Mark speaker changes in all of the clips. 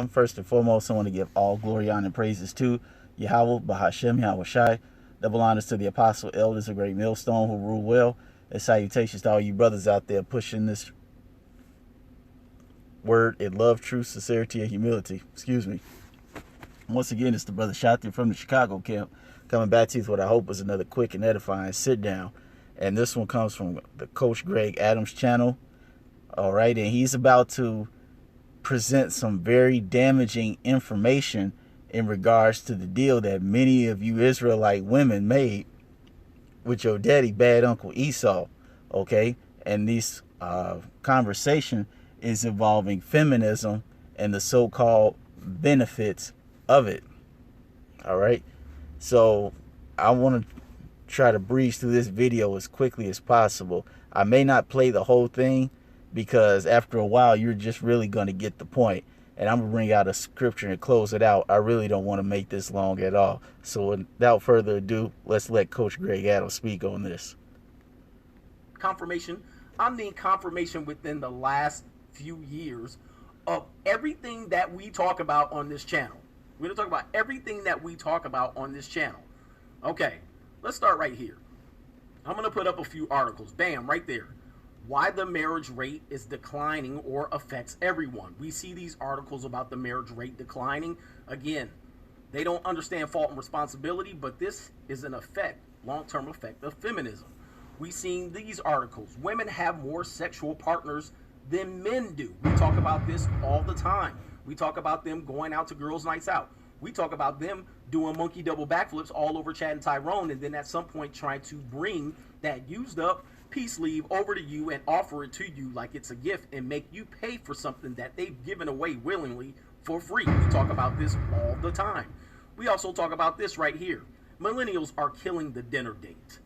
Speaker 1: First and foremost, I want to give all glory, honor, and praises to Yahweh, Bahashem, Yahweh Shai. Double honors to the apostle, elders, a great millstone who rule well. And salutations to all you brothers out there pushing this word in love, truth, sincerity, and humility. Excuse me. Once again, it's the brother Shati from the Chicago camp coming back to you with what I hope is another quick and edifying sit down. And this one comes from the Coach Greg Adams channel. All right, and he's about to present some very damaging information in regards to the deal that many of you Israelite women made with your daddy, bad Uncle Esau. Okay, and this conversation is involving feminism and the so-called benefits of it. All right, so I want to try to breeze through this video as quickly as possible. I may not play the whole thing because after a while you're just really going to get the point, and I'm going to bring out a scripture and close it out. I really don't want to make this long at all. So without further ado, let's let Coach Greg Adams speak on this.
Speaker 2: Confirmation. I'm the confirmation within the last few years of everything that we talk about on this channel. We're going to talk about everything that we talk about on this channel. Okay, let's start right here. I'm going to put up a few articles. Bam, right there. Why the marriage rate is declining or affects everyone. We see these articles about the marriage rate declining. Again, they don't understand fault and responsibility, but this is an effect, long-term effect of feminism. We've seen these articles. Women have more sexual partners than men do. We talk about this all the time. We talk about them going out to girls' nights out. We talk about them doing monkey double backflips all over Chad and Tyrone, and then at some point trying to bring that used up peace leave over to you and offer it to you like it's a gift and make you pay for something that they've given away willingly for free. We talk about this all the time. We also talk about this right here. Millennials are killing the dinner date.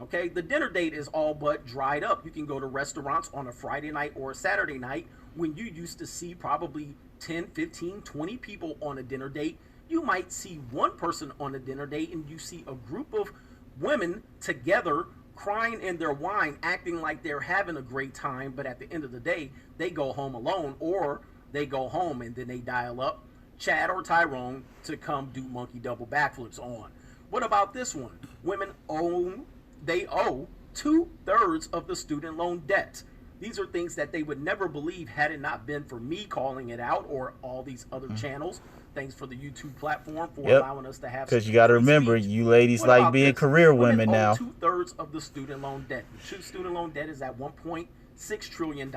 Speaker 2: Okay, the dinner date is all but dried up. You can go to restaurants on a Friday night or a Saturday night when you used to see probably 10, 15, 20 people on a dinner date. You might see one person on a dinner date and you see a group of women together crying in their wine, acting like they're having a great time, but at the end of the day, they go home alone, or they go home and then they dial up Chad or Tyrone to come do monkey double backflips on. What about this one? Women owe 2/3 of the student loan debt. These are things that they would never believe had it not been for me calling it out or all these other channels. Thanks for the YouTube platform for allowing us to have.
Speaker 1: Because you got to remember, you ladies like being career women now.
Speaker 2: 2/3 of the student loan debt. The student loan debt is at $1.6 trillion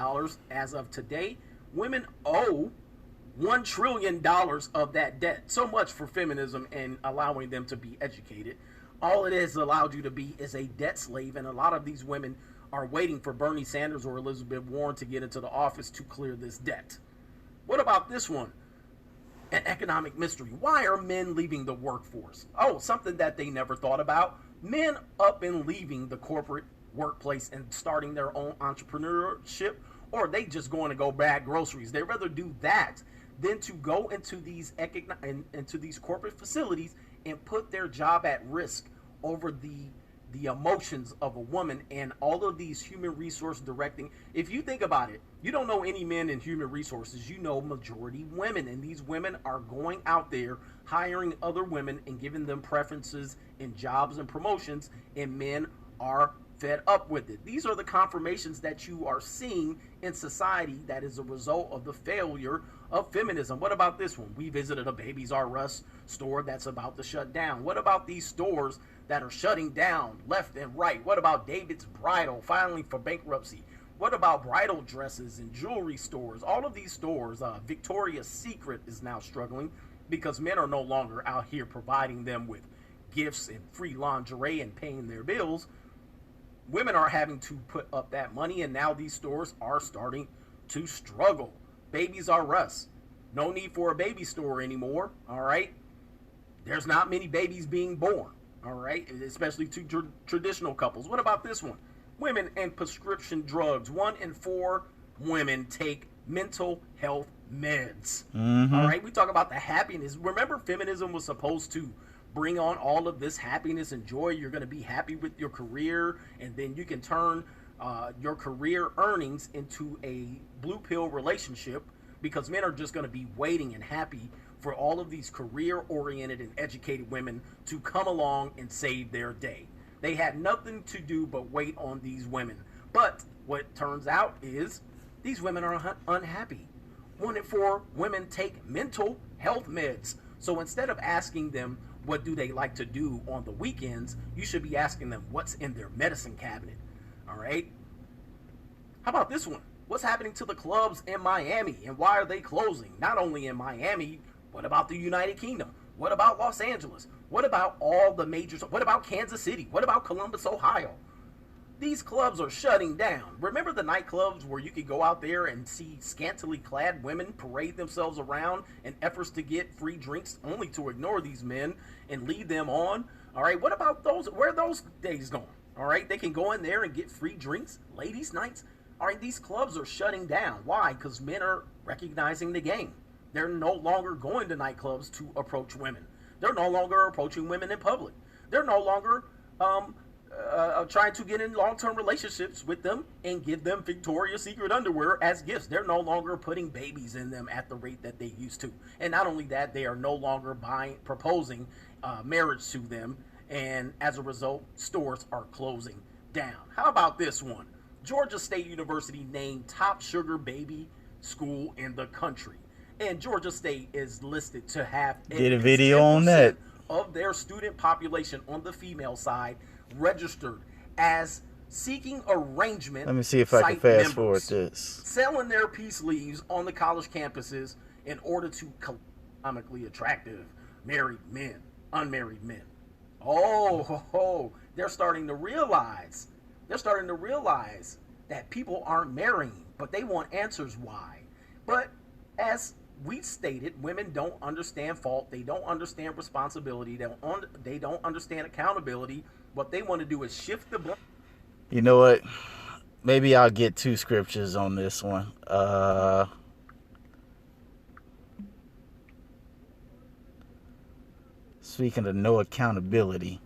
Speaker 2: as of today. Women owe $1 trillion of that debt. So much for feminism and allowing them to be educated. All it has allowed you to be is a debt slave, and a lot of these women are waiting for Bernie Sanders or Elizabeth Warren to get into the office to clear this debt. What about this one? An economic mystery. Why are men leaving the workforce? Oh, something that they never thought about. Men up and leaving the corporate workplace and starting their own entrepreneurship, or they just going to go bag groceries. They rather do that than to go into these corporate facilities and put their job at risk over the emotions of a woman and all of these human resource directing. If you think about it, you don't know any men in human resources. You know majority women, and these women are going out there hiring other women and giving them preferences in jobs and promotions, and men are fed up with it. These are the confirmations that you are seeing in society that is a result of the failure of feminism. What about this one? We visited a Babies R Us store that's about to shut down. What about these stores that are shutting down left and right? What about David's Bridal filing for bankruptcy? What about bridal dresses and jewelry stores? All of these stores, Victoria's Secret is now struggling because men are no longer out here providing them with gifts and free lingerie and paying their bills. Women are having to put up that money, and now these stores are starting to struggle. Babies R Us. No need for a baby store anymore, all right? There's not many babies being born, all right? Especially to traditional couples. What about this one? Women and prescription drugs. 1 in 4 women take mental health meds, all right? We talk about the happiness. Remember, feminism was supposed to bring on all of this happiness and joy. You're going to be happy with your career, and then you can turn your career earnings into a blue pill relationship because men are just going to be waiting and happy for all of these career-oriented and educated women to come along and save their day. They had nothing to do but wait on these women. But what turns out is these women are unhappy. 1 in 4 women take mental health meds. So instead of asking them what do they like to do on the weekends, you should be asking them what's in their medicine cabinet. All right? How about this one? What's happening to the clubs in Miami and why are they closing? Not only in Miami, what about the United Kingdom? What about Los Angeles? What about all the majors? What about Kansas City? What about Columbus, Ohio? These clubs are shutting down. Remember the nightclubs where you could go out there and see scantily clad women parade themselves around in efforts to get free drinks only to ignore these men and lead them on? All right, what about those? Where are those days going? All right, they can go in there and get free drinks, ladies' nights. All right, these clubs are shutting down. Why? Because men are recognizing the game. They're no longer going to nightclubs to approach women. They're no longer approaching women in public. They're no longer trying to get in long-term relationships with them and give them Victoria's Secret underwear as gifts. They're no longer putting babies in them at the rate that they used to. And not only that, they are no longer proposing marriage to them. And as a result, stores are closing down. How about this one? Georgia State University named top sugar baby school in the country. And Georgia State is listed to have
Speaker 1: did a video on that
Speaker 2: of their student population on the female side registered as seeking arrangement.
Speaker 1: Let me see if I can fast forward this.
Speaker 2: Selling their peace leaves on the college campuses in order to economically attractive married men, unmarried men. They're starting to realize that people aren't marrying, but they want answers why. But as we stated, women don't understand fault. They don't understand responsibility. They don't understand accountability. What they want to do is shift the blame.
Speaker 1: You know what? Maybe I'll get 2 scriptures on this one. Speaking of no accountability.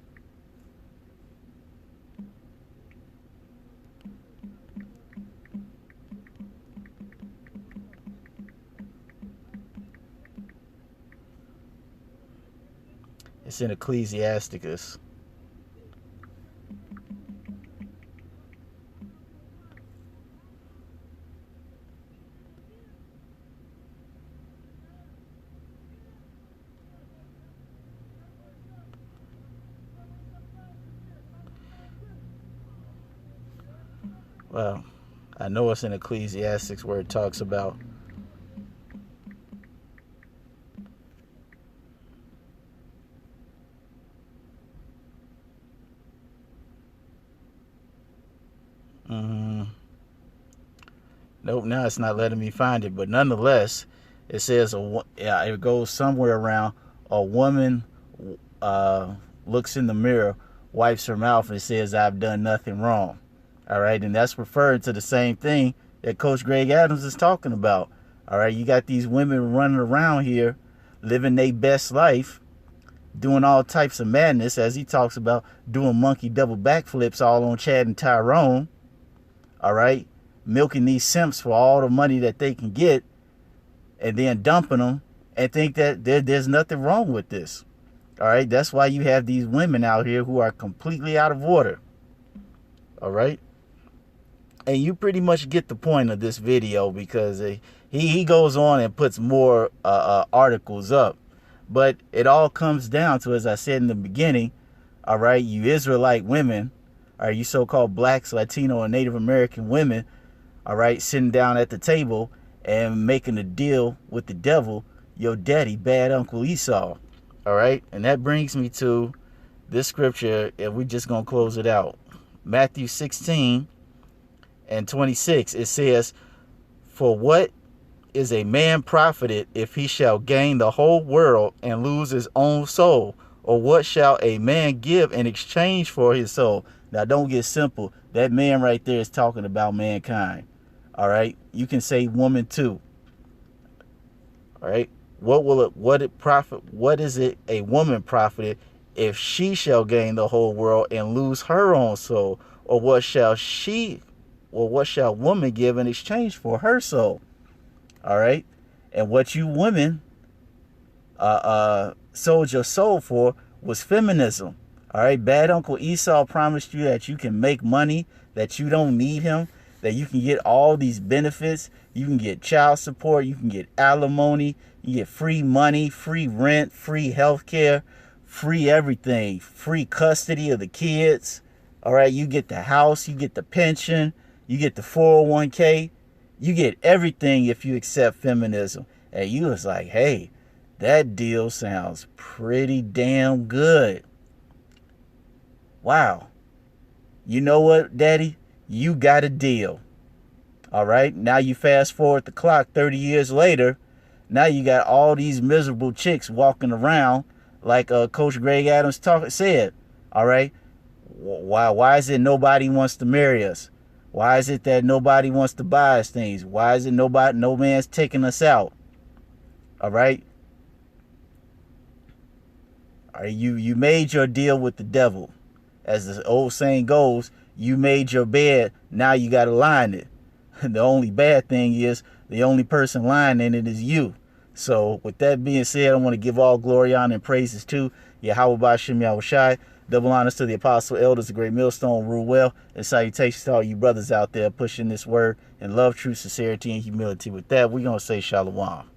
Speaker 1: It's in Ecclesiasticus. Well, I know it's in Ecclesiastes where it talks about nope, now it's not letting me find it. But nonetheless, it says it goes somewhere around a woman looks in the mirror, wipes her mouth, and says, "I've done nothing wrong." All right, and that's referring to the same thing that Coach Greg Adams is talking about. All right, you got these women running around here, living their best life, doing all types of madness, as he talks about doing monkey double backflips all on Chad and Tyrone. All right, milking these simps for all the money that they can get, and then dumping them, and think that there's nothing wrong with this. All right, that's why you have these women out here who are completely out of order. All right. And you pretty much get the point of this video, because he goes on and puts more articles up. But it all comes down to, as I said in the beginning, all right, you Israelite women, or you so-called blacks, Latino, and Native American women, all right, sitting down at the table and making a deal with the devil, your daddy, bad Uncle Esau. All right, and that brings me to this scripture, and we're just going to close it out. Matthew 16:26, it says, "For what is a man profited if he shall gain the whole world and lose his own soul? Or what shall a man give in exchange for his soul?" Now, don't get simple. That man right there is talking about mankind. All right, you can say woman too. All right, what is it a woman profited if she shall gain the whole world and lose her own soul? Or what shall woman give in exchange for her soul? All right. And what you women sold your soul for was feminism. All right, bad Uncle Esau promised you that you can make money, that you don't need him, that you can get all these benefits. You can get child support, you can get alimony, you get free money, free rent, free health care, free everything, free custody of the kids. All right, you get the house, you get the pension, you get the 401k, you get everything if you accept feminism. And you was like, hey, that deal sounds pretty damn good. Wow. You know what, Daddy? You got a deal. All right. Now you fast forward the clock 30 years later. Now you got all these miserable chicks walking around like Coach Greg Adams said. All right. Why is it nobody wants to marry us? Why is it that nobody wants to buy us things? Why is it no man's taking us out? All right. All right, you made your deal with the devil. As the old saying goes, you made your bed, now you got to lie in it. The only bad thing is the only person lying in it is you. So with that being said, I want to give all glory, honor, and praises to Yahweh Ba'Shem Yahushai. Double honors to the apostle elders, the great millstone, rule well, and salutations to all you brothers out there pushing this word in love, truth, sincerity, and humility. With that, we're going to say shalom.